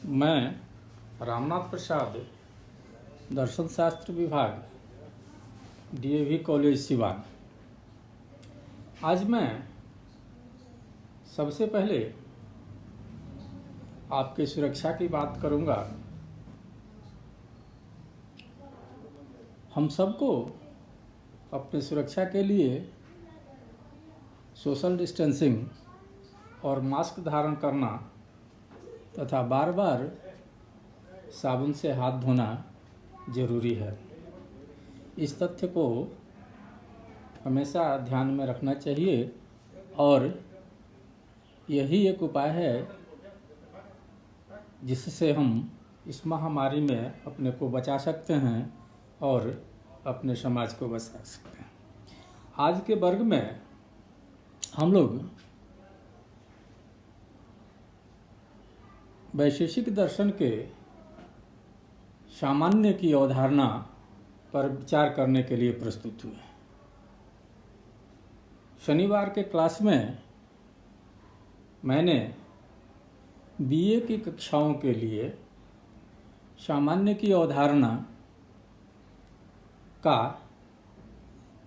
मैं रामनाथ प्रसाद, दर्शन शास्त्र विभाग, डीएवी कॉलेज सिवान। आज मैं सबसे पहले आपकी सुरक्षा की बात करूंगा। हम सबको अपनी सुरक्षा के लिए सोशल डिस्टेंसिंग और मास्क धारण करना तथा बार बार साबुन से हाथ धोना जरूरी है। इस तथ्य को हमेशा ध्यान में रखना चाहिए और यही एक उपाय है जिससे हम इस महामारी में अपने को बचा सकते हैं और अपने समाज को बचा सकते हैं। आज के वर्ग में हम लोग वैशेषिक दर्शन के सामान्य की अवधारणा पर विचार करने के लिए प्रस्तुत हुए। शनिवार के क्लास में मैंने बीए की कक्षाओं के लिए सामान्य की अवधारणा का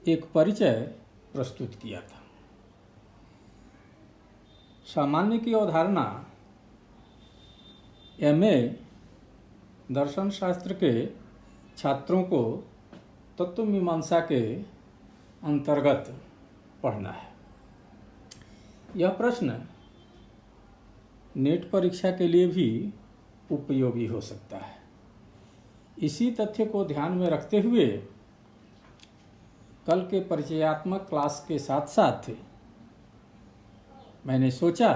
एक परिचय प्रस्तुत किया था। सामान्य की अवधारणा एमए दर्शन शास्त्र के छात्रों को तत्व मीमांसा के अंतर्गत पढ़ना है। यह प्रश्न नेट परीक्षा के लिए भी उपयोगी हो सकता है। इसी तथ्य को ध्यान में रखते हुए कल के परिचयात्मक क्लास के साथ साथ मैंने सोचा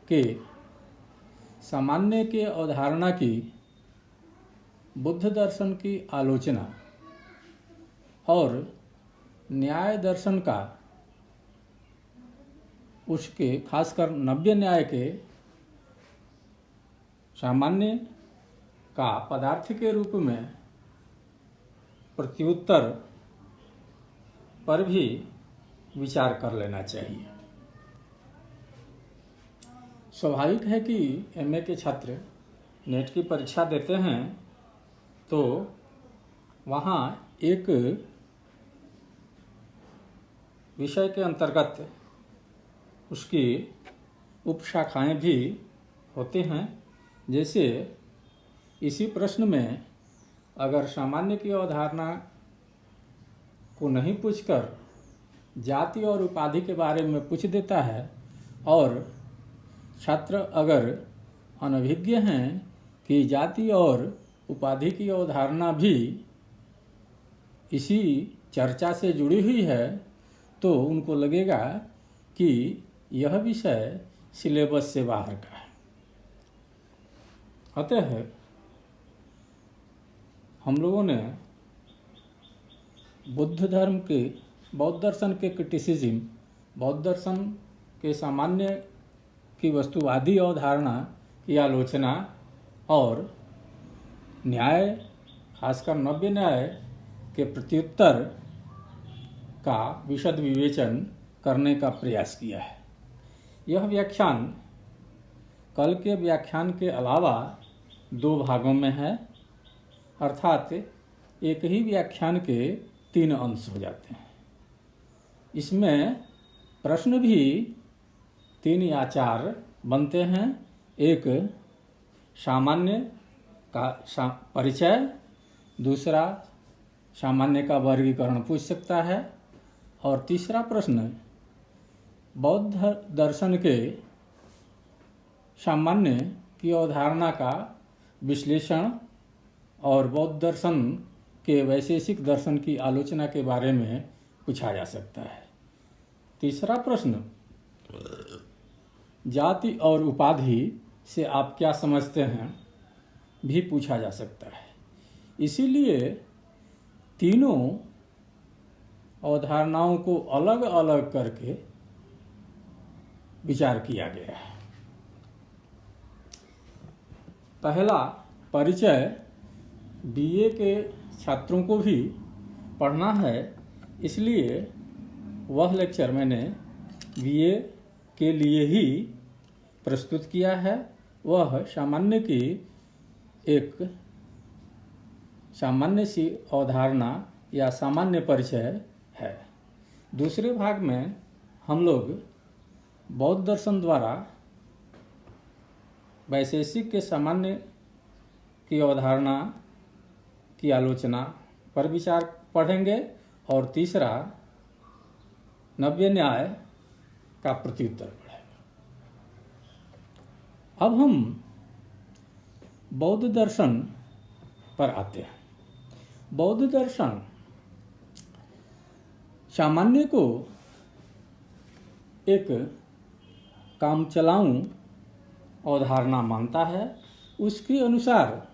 कि सामान्य के अवधारणा की बुद्ध दर्शन की आलोचना और न्याय दर्शन का, उसके खासकर नव्य न्याय के सामान्य का पदार्थ के रूप में प्रत्युत्तर पर भी विचार कर लेना चाहिए। स्वाभाविक है कि एमए के छात्र नेट की परीक्षा देते हैं तो वहाँ एक विषय के अंतर्गत उसकी उपशाखाएं भी होते हैं। जैसे इसी प्रश्न में अगर सामान्य की अवधारणा को नहीं पूछकर जाति और उपाधि के बारे में पूछ देता है और छात्र अगर अनभिज्ञ हैं कि जाति और उपाधि की अवधारणा भी इसी चर्चा से जुड़ी हुई है तो उनको लगेगा कि यह विषय सिलेबस से बाहर का है। अतः हम लोगों ने बुद्ध धर्म के बौद्ध दर्शन के क्रिटिसिज्म, बौद्ध दर्शन के सामान्य की वस्तुवादी अवधारणा की आलोचना और न्याय, खासकर नव्य न्याय के प्रत्युत्तर का विशद विवेचन करने का प्रयास किया है। यह व्याख्यान कल के व्याख्यान के अलावा 2 भागों में है, अर्थात एक ही व्याख्यान के 3 अंश हो जाते हैं। इसमें प्रश्न भी 3 या 4 बनते हैं। एक सामान्य का परिचय, दूसरा सामान्य का वर्गीकरण पूछ सकता है और तीसरा प्रश्न बौद्ध दर्शन के सामान्य की अवधारणा का विश्लेषण और बौद्ध दर्शन के वैशेषिक दर्शन की आलोचना के बारे में पूछा जा सकता है। तीसरा प्रश्न जाति और उपाधि से आप क्या समझते हैं भी पूछा जा सकता है। इसीलिए तीनों अवधारणाओं को अलग अलग करके विचार किया गया है। पहला परिचय बीए के छात्रों को भी पढ़ना है, इसलिए वह लेक्चर मैंने बीए के लिए ही प्रस्तुत किया है। वह एक सामान्य सी अवधारणा या सामान्य परिचय है। दूसरे भाग में हम लोग बौद्ध दर्शन द्वारा वैशेषिक के सामान्य की अवधारणा की आलोचना पर विचार पढ़ेंगे और तीसरा नव्य न्याय का प्रत्युत्तर पढ़ेंगे। अब हम बौद्ध दर्शन पर आते हैं। बौद्ध दर्शन सामान्य को एक कामचलाऊ अवधारणा मानता है। उसके अनुसार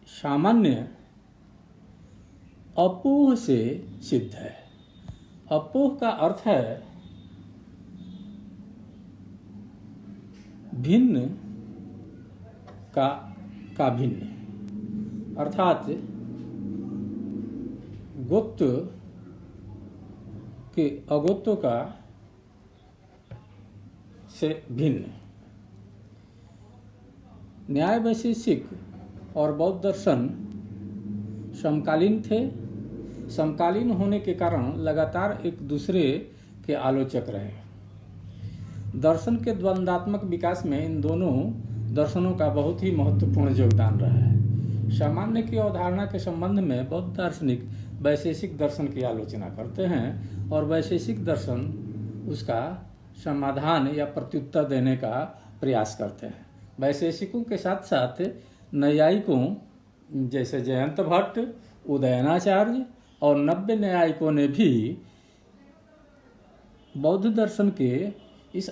सामान्य अपोह से सिद्ध है। अपोह का अर्थ है भिन्न का भिन्न, अर्थात गोत्र के अगोत्व का से भिन्न। न्याय वैशेषिक और बौद्ध दर्शन समकालीन थे। समकालीन होने के कारण लगातार एक दूसरे के आलोचक रहे। दर्शन के द्वंद्वात्मक विकास में इन दोनों दर्शनों का बहुत ही महत्वपूर्ण योगदान रहा है। सामान्य की अवधारणा के संबंध में बौद्ध दार्शनिक वैशेषिक दर्शन की आलोचना करते हैं और वैशेषिक दर्शन उसका समाधान या प्रत्युत्तर देने का प्रयास करते हैं। वैशेषिकों के साथ साथ नैयायिकों जैसे जयंत भट्ट, उदयनाचार्य और नव्य न्यायिकों ने भी बौद्ध दर्शन के इस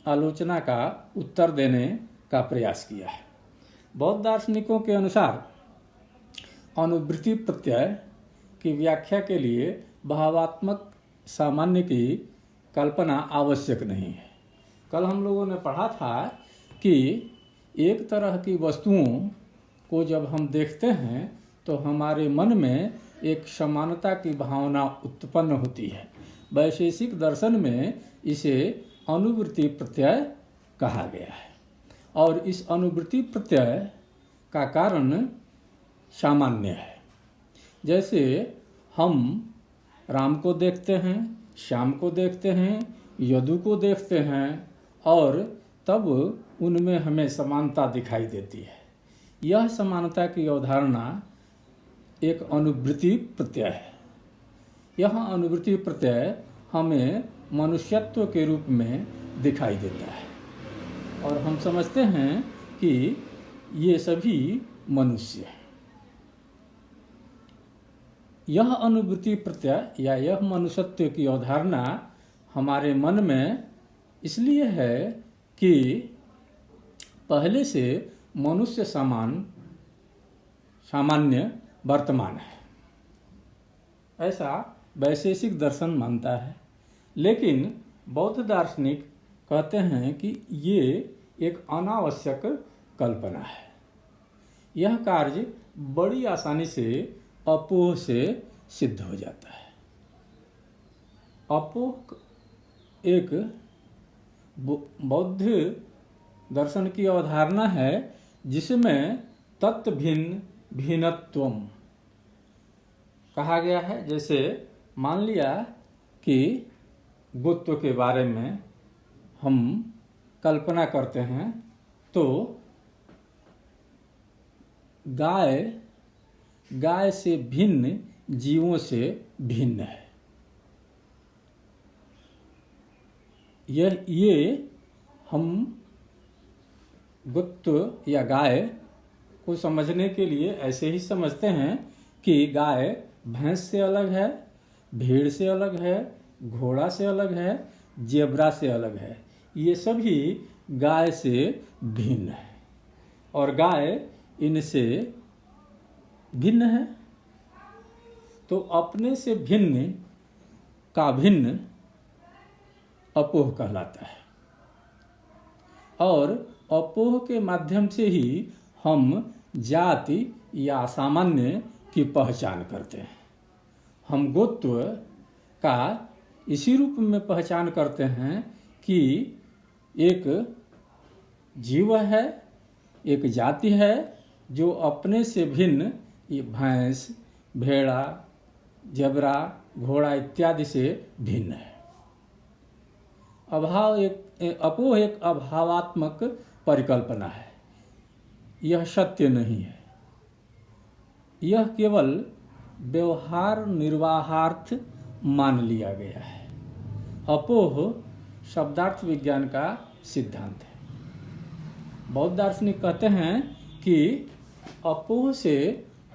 आलोचना का उत्तर देने का प्रयास किया है। बौद्ध दार्शनिकों के अनुसार अनुवृत्ति प्रत्यय की व्याख्या के लिए भावात्मक सामान्य की कल्पना आवश्यक नहीं है। कल हम लोगों ने पढ़ा था कि एक तरह की वस्तुओं को जब हम देखते हैं तो हमारे मन में एक समानता की भावना उत्पन्न होती है। वैशेषिक दर्शन में इसे अनुवृत्ति प्रत्यय कहा गया है और इस अनुवृत्ति प्रत्यय का कारण सामान्य है। जैसे हम राम को देखते हैं, श्याम को देखते हैं, यदु को देखते हैं और तब उनमें हमें समानता दिखाई देती है। यह समानता की अवधारणा एक अनुवृत्ति प्रत्यय है। यह अनुवृत्ति प्रत्यय हमें मनुष्यत्व के रूप में दिखाई देता है और हम समझते हैं कि ये सभी मनुष्य हैं। यह अनुवृत्ति प्रत्यय या यह मनुष्यत्व की अवधारणा हमारे मन में इसलिए है कि पहले से मनुष्य सामान्य वर्तमान है, ऐसा वैशेषिक दर्शन मानता है। लेकिन बौद्ध दार्शनिक कहते हैं कि ये एक अनावश्यक कल्पना है। यह कार्य बड़ी आसानी से अपोह से सिद्ध हो जाता है। अपोह एक बौद्ध दर्शन की अवधारणा है जिसमें तत्व भिन्न भिन्नत्वम कहा गया है। जैसे मान लिया कि गुत्व के बारे में हम कल्पना करते हैं तो गाय से भिन्न जीवों से भिन्न है। ये हम गुत्व या गाय को समझने के लिए ऐसे ही समझते हैं कि गाय भैंस से अलग है, भेड़ से अलग है, घोड़ा से अलग है, जेब्रा से अलग है। ये सभी गाय से भिन्न है और गाय इनसे भिन्न है। तो अपने से भिन्न का भिन्न अपोह कहलाता है और अपोह के माध्यम से ही हम जाति या सामान्य की पहचान करते हैं। हम गोत्व का इसी रूप में पहचान करते हैं कि एक जीव है, एक जाति है जो अपने से भिन्न ये भैंस, भेड़ा, जबरा, घोड़ा इत्यादि से भिन्न है। अपोह एक अभावात्मक परिकल्पना है, यह सत्य नहीं है। यह केवल व्यवहार निर्वाहार्थ मान लिया गया है। अपोह शब्दार्थ विज्ञान का सिद्धांत है। बौद्ध दार्शनिक कहते हैं कि अपोह से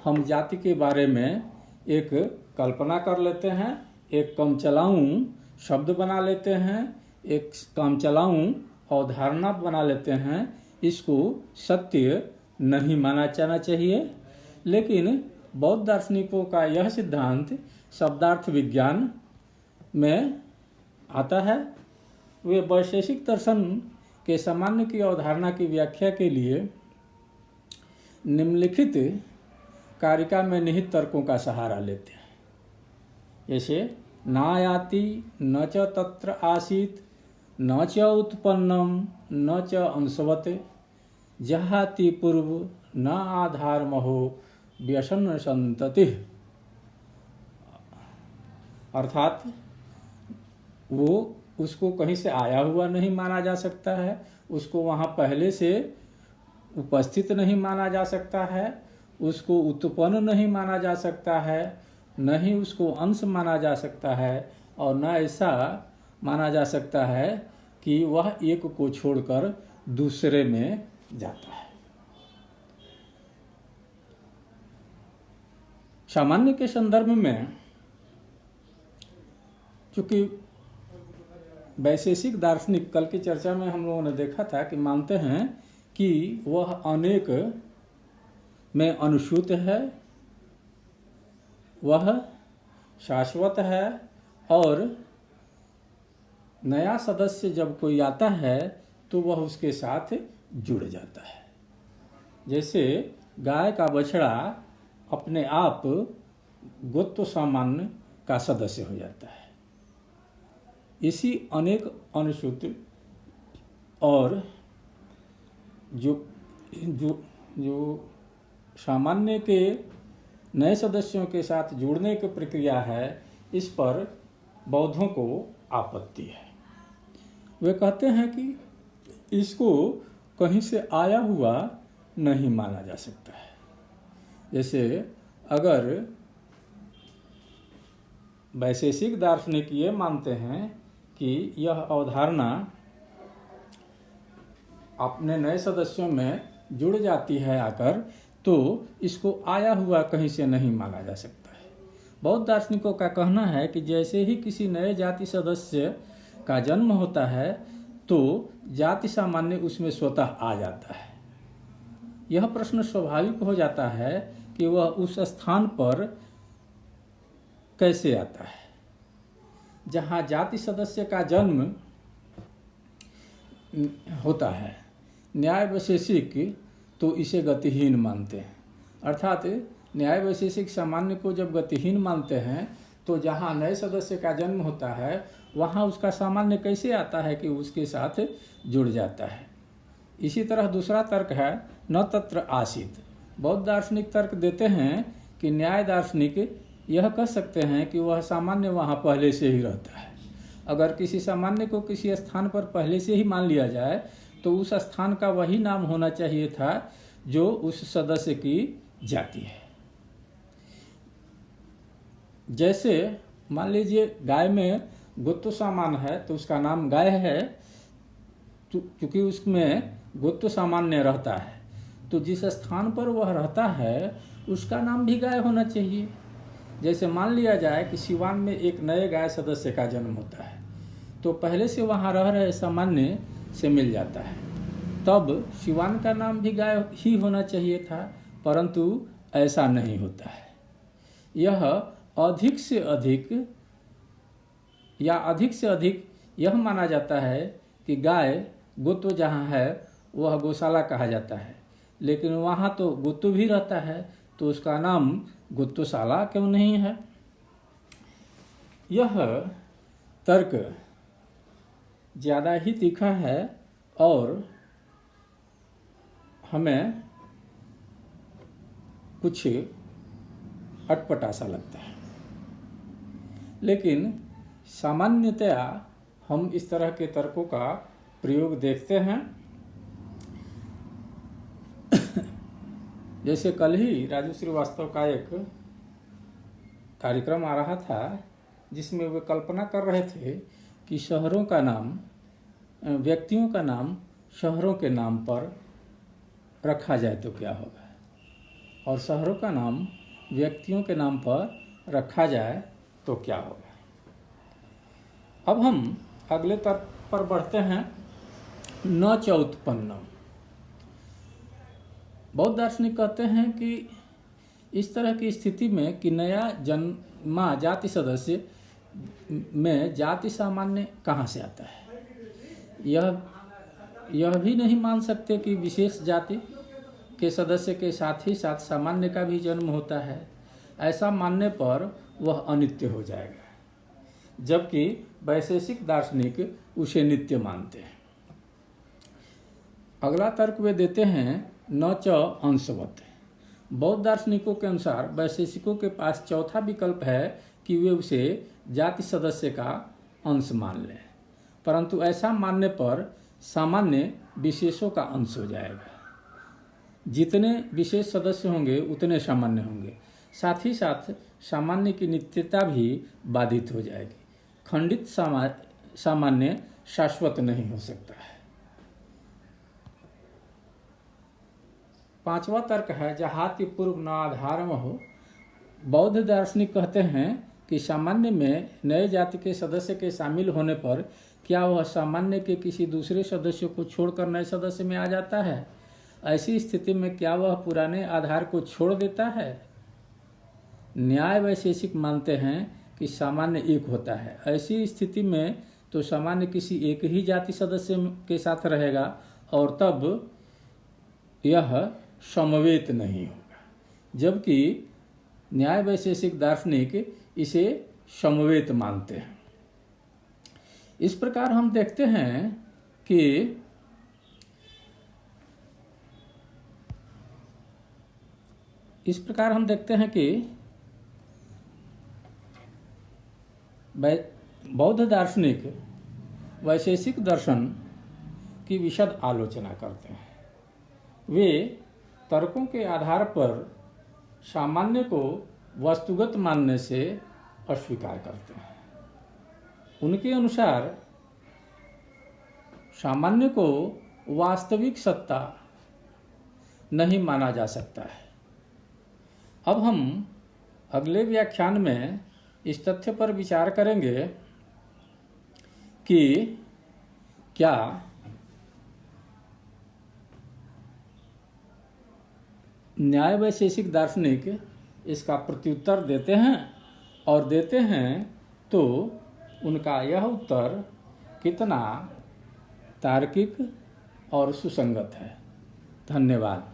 हम जाति के बारे में एक कल्पना कर लेते हैं, एक कामचलाऊ शब्द बना लेते हैं, एक कामचलाऊ अवधारणा बना लेते हैं। इसको सत्य नहीं माना जाना चाहिए। लेकिन बौद्ध दार्शनिकों का यह सिद्धांत शब्दार्थ विज्ञान में आता है। वे वैशेषिक दर्शन के सामान्य की अवधारणा की व्याख्या के लिए निम्नलिखित कारिका में निहित तर्कों का सहारा लेते हैं। जैसे नायाति न च तत्र आसीत न च उत्पन्नम न च अंशवत जहाति पूर्व न आधार महो व्यसन संतति। अर्थात वो उसको कहीं से आया हुआ नहीं माना जा सकता है, उसको वहाँ पहले से उपस्थित नहीं माना जा सकता है, उसको उत्पन्न नहीं माना जा सकता है, न ही उसको अंश माना जा सकता है, और न ऐसा माना जा सकता है कि वह एक को छोड़कर दूसरे में जाता है। सामान्य के संदर्भ में चूंकि वैशेषिक दार्शनिक, कल की चर्चा में हम लोगों ने देखा था कि मानते हैं कि वह अनेक में अनुसूत है, वह शाश्वत है, और नया सदस्य जब कोई आता है तो वह उसके साथ जुड़ जाता है। जैसे गाय का बछड़ा अपने आप गोत्र सामान्य का सदस्य हो जाता है, इसी अनेक अनुसूत और जो सामान्य के नए सदस्यों के साथ जुड़ने की प्रक्रिया है, इस पर बौद्धों को आपत्ति है। वे कहते हैं कि इसको कहीं से आया हुआ नहीं माना जा सकता है। जैसे अगर वैशेषिक दार्शनिक ये मानते हैं कि यह अवधारणा अपने नए सदस्यों में जुड़ जाती है आकर, तो इसको आया हुआ कहीं से नहीं माना जा सकता है। बौद्ध दार्शनिकों का कहना है कि जैसे ही किसी नए जाति सदस्य का जन्म होता है तो जाति सामान्य उसमें स्वतः आ जाता है। यह प्रश्न स्वाभाविक हो जाता है कि वह उस स्थान पर कैसे आता है जहाँ जाति सदस्य का जन्म होता है। न्याय वैशेषिक तो इसे गतिहीन मानते हैं, अर्थात न्याय वैशेषिक सामान्य को जब गतिहीन मानते हैं तो जहाँ नए सदस्य का जन्म होता है वहाँ उसका सामान्य कैसे आता है कि उसके साथ जुड़ जाता है। इसी तरह दूसरा तर्क है न तत्र आसीत। बौद्ध दार्शनिक तर्क देते हैं कि न्याय दार्शनिक यह कह सकते हैं कि वह सामान्य वहाँ पहले से ही रहता है। अगर किसी सामान्य को किसी स्थान पर पहले से ही मान लिया जाए तो उस स्थान का वही नाम होना चाहिए था जो उस सदस्य की जाति है। जैसे मान लीजिए गाय में गोत्र सामान है तो उसका नाम गाय है, क्योंकि उसमें गोत्र सामान्य रहता है, तो जिस स्थान पर वह रहता है उसका नाम भी गाय होना चाहिए। जैसे मान लिया जाए कि सिवान में एक नए गाय सदस्य का जन्म होता है तो पहले से वहाँ रह रहे सामान्य से मिल जाता है, तब सिवान का नाम भी गाय ही होना चाहिए था, परंतु ऐसा नहीं होता है। यह अधिक से अधिक यह माना जाता है कि गाय गोत्र जहाँ है वह गौशाला कहा जाता है, लेकिन वहाँ तो गोत्र भी रहता है तो उसका नाम गोत्रशाला क्यों नहीं है। यह तर्क ज़्यादा ही तीखा है और हमें कुछ अटपटा सा लगता है, लेकिन सामान्यतया हम इस तरह के तर्कों का प्रयोग देखते हैं। जैसे कल ही राजू श्रीवास्तव का एक कार्यक्रम आ रहा था जिसमें वे कल्पना कर रहे थे कि शहरों का नाम, व्यक्तियों का नाम शहरों के नाम पर रखा जाए तो क्या होगा, और शहरों का नाम व्यक्तियों के नाम पर रखा जाए तो क्या होगा। अब हम अगले तर्क पर बढ़ते हैं। न च उत्पन्नम। बौद्ध दार्शनिक कहते हैं कि इस तरह की स्थिति में कि नया जन्मा जाति सदस्य में जाति सामान्य कहाँ से आता है, यह भी नहीं मान सकते कि विशेष जाति के सदस्य के साथ ही साथ सामान्य का भी जन्म होता है। ऐसा मानने पर वह अनित्य हो जाएगा, जबकि वैशेषिक दार्शनिक उसे नित्य मानते हैं। अगला तर्क वे देते हैं न च अंशवत। बौद्ध दार्शनिकों के अनुसार वैशेषिकों के पास चौथा विकल्प है कि वे उसे जाति सदस्य का अंश मान लें, परंतु ऐसा मानने पर सामान्य विशेषों का अंश हो जाएगा। जितने विशेष सदस्य होंगे उतने सामान्य होंगे, साथ ही साथ सामान्य की नित्यता भी बाधित हो जाएगी। खंडित सामान्य शाश्वत नहीं हो सकता है। पांचवा तर्क है जहाति पूर्व न आधारम हो। बौद्ध दार्शनिक कहते हैं कि सामान्य में नए जाति के सदस्य के शामिल होने पर क्या वह सामान्य के किसी दूसरे सदस्य को छोड़कर नए सदस्य में आ जाता है। ऐसी स्थिति में क्या वह पुराने आधार को छोड़ देता है। न्याय वैशेषिक मानते हैं कि सामान्य एक होता है। ऐसी स्थिति में तो सामान्य किसी एक ही जाति सदस्य के साथ रहेगा और तब यह समवेत नहीं होगा, जबकि न्याय वैशेषिक दार्शनिक इसे समवेत मानते हैं। इस प्रकार हम देखते हैं कि बौद्ध दार्शनिक वैशेषिक दर्शन की विशद आलोचना करते हैं। वे तर्कों के आधार पर सामान्य को वस्तुगत मानने से अस्वीकार करते हैं। उनके अनुसार सामान्य को वास्तविक सत्ता नहीं माना जा सकता है। अब हम अगले व्याख्यान में इस तथ्य पर विचार करेंगे कि क्या न्याय वैशेषिक दार्शनिक इसका प्रत्युत्तर देते हैं, और देते हैं तो उनका यह उत्तर कितना तार्किक और सुसंगत है। धन्यवाद।